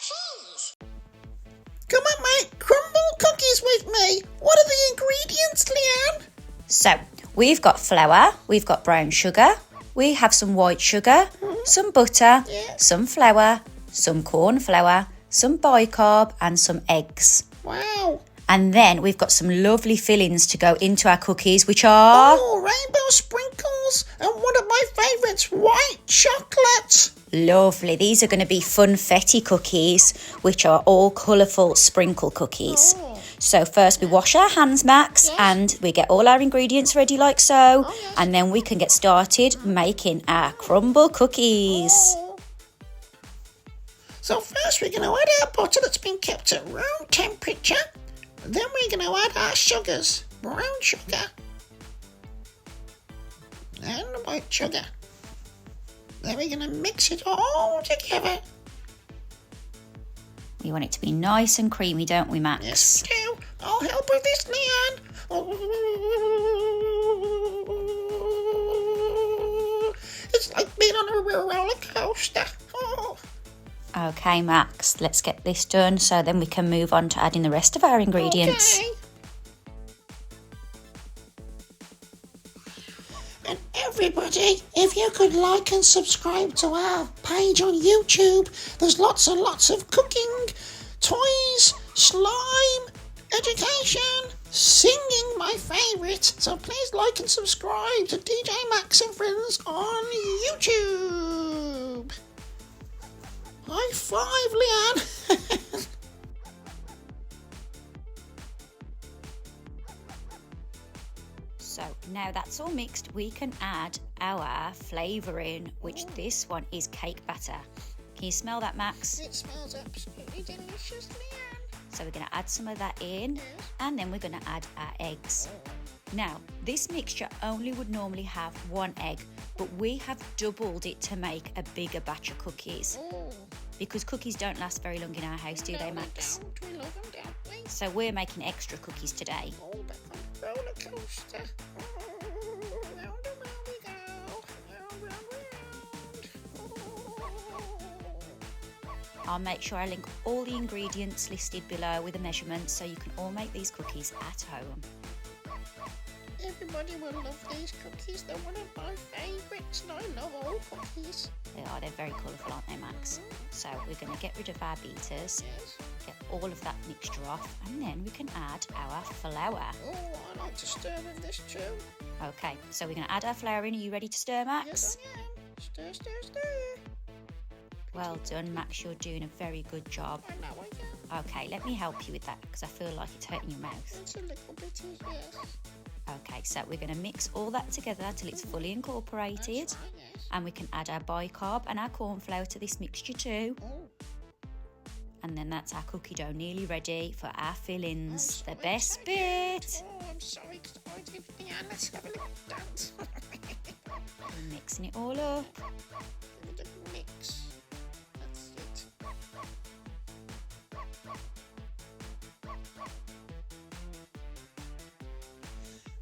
cheese. Come on, mate, crumble cookies with me. What are the ingredients, Leanne? So, we've got flour, we've got brown sugar, we have some white sugar, some butter, some flour, some corn flour, some bicarb and some eggs. Wow. And then we've got some lovely fillings to go into our cookies, which are... Oh, rainbow sprinkles and one of my favourites, white chocolate. Lovely. These are going to be funfetti cookies, which are all colourful sprinkle cookies. Oh. So first we wash our hands, Max, and we get all our ingredients ready like so. Oh, yes. And then we can get started making our crumble cookies. Oh. So first we're going to add our butter that's been kept at room temperature. Then we're going to add our sugars, brown sugar and white sugar. Then we're going to mix it all together. We want it to be nice and creamy, don't we, Max? Yes, we do. I'll help with this, Leanne. It's like being on a roller coaster. Oh. Okay, Max, let's get this done so then we can move on to adding the rest of our ingredients. Okay. And everybody, if you could like and subscribe to our page on YouTube, there's lots and lots of cooking, toys, slime, education, singing my favourite. So please like and subscribe to DJ Max and Friends on YouTube. High five, Leanne. So now that's all mixed, we can add our flavouring, which this one is cake batter. Can you smell that, Max? It smells absolutely delicious, Leanne. So we're going to add some of that in, and then we're going to add our eggs. Now, this mixture only would normally have one egg, but we have doubled it to make a bigger batch of cookies. Oh. Because cookies don't last very long in our house, do they, Max? We love them, don't we? So we're making extra cookies today. Oh, back on the roller coaster. Round and round we go. Round. I'll make sure I link all the ingredients listed below with the measurements so you can all make these cookies at home. Everybody will love these cookies. They're one of my favourites, and I love all cookies. They're very colourful, aren't they, Max? So we're going to get rid of our beaters, Yes. get all of that mixture off, and then we can add our flour. Oh, I like to stir with this too. Okay, so we're going to add our flour in. Are you ready to stir, Max? Yes, I am. Stir, stir, stir. Well done, Max. You're doing a very good job. I know I am. Okay, let me help you with that because I feel like it's hurting your mouth. It's a little bit, yes. Okay, so we're going to mix all that together till it's fully incorporated. That's right, yes. And we can add our bicarb and our corn flour to this mixture too. Oh, And then that's our cookie dough nearly ready for our fillings. I'm The so best excited. bit. Oh, I'm so excited. Yeah, let's have a little dance. We're mixing it all up. Give it a mix. That's it.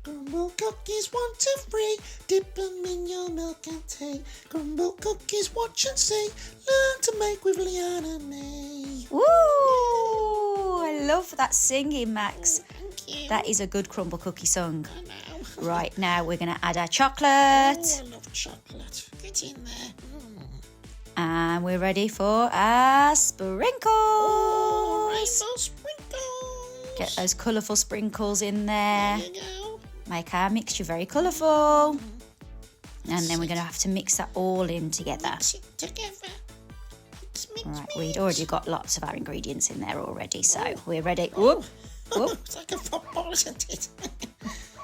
Grumble cookies 1, 2, 3. Dip them in your milk and tea. Grumble cookies, watch and see. Learn to make with Leanne and me. Woo! I love that singing, Max. Thank you. That is a good crumble cookie song. I know. Right, now we're going to add our chocolate. Oh, I love chocolate. Get in there. And we're ready for our sprinkles. Oh, rainbow sprinkles. Get those colourful sprinkles in there. There you go. Make our mixture very colourful. And then we're going to have to mix that all in together. Mix it together. Mix, mix, Right, mix. we'd already got lots of our ingredients in there already, so we're ready. Whoop, whoop. It's like a football, isn't it?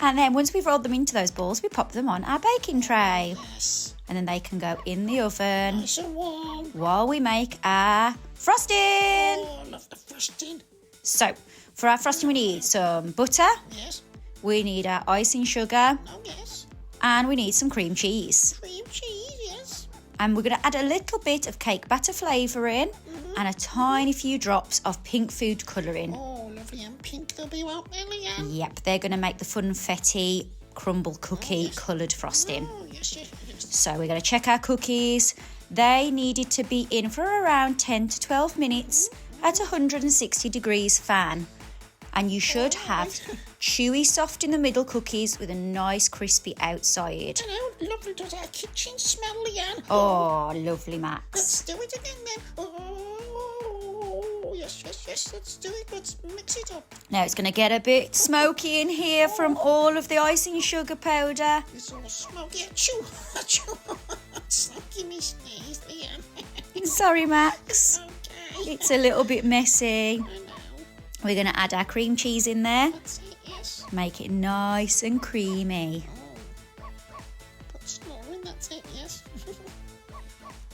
And then once we've rolled them into those balls, we pop them on our baking tray. Yes. And then they can go in the oven Nice and warm. while we make our frosting. Oh, I love the frosting. So, for our frosting we need some butter, Yes. we need our icing sugar, Oh, yes. and we need some cream cheese. Cream cheese, yes. And we're going to add a little bit of cake batter flavouring and a tiny few drops of pink food colouring. Oh, lovely and pink they'll be, won't they, Leanne? Yep, they're going to make the funfetti crumble cookie coloured frosting. Oh, yes, yes, yes. So we're going to check our cookies, They needed to be in for around 10 to 12 minutes at 160 degrees fan. And you should have chewy, soft in the middle cookies with a nice crispy outside. Hello, lovely. Does our kitchen smell, Leanne? Oh, lovely, Max. Let's do it again then. Oh, yes. Let's do it. Let's mix it up. Now it's going to get a bit smoky in here from all of the icing sugar powder. It's all smoky. Achoo. Give me sneeze, Leanne. Sorry, Max. Okay. It's a little bit messy. I know. We're going to add our cream cheese in there. That's it, yes. Make it nice and creamy. Put some more in, that's it, yes.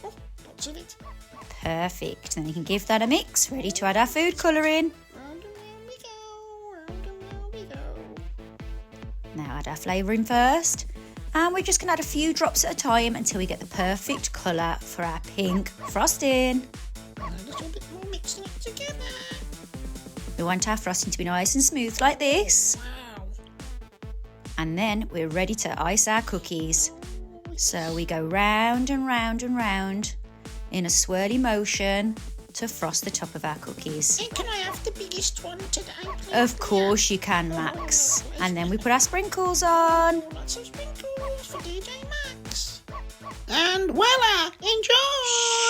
Lots of it. Perfect. Then you can give that a mix. Ready to add our food colouring. Round and round we go. Round and round we go. Now add our flavouring first. And we're just going to add a few drops at a time until we get the perfect colour for our pink frosting. And a little bit more mixing it together. We want our frosting to be nice and smooth like this. Wow. And then we're ready to ice our cookies. So we go round and round and round in a swirly motion to frost the top of our cookies. And can I have the biggest one today, please? Of course you can, Max. And then we put our sprinkles on. Lots of sprinkles for DJ Max. And voila! Enjoy!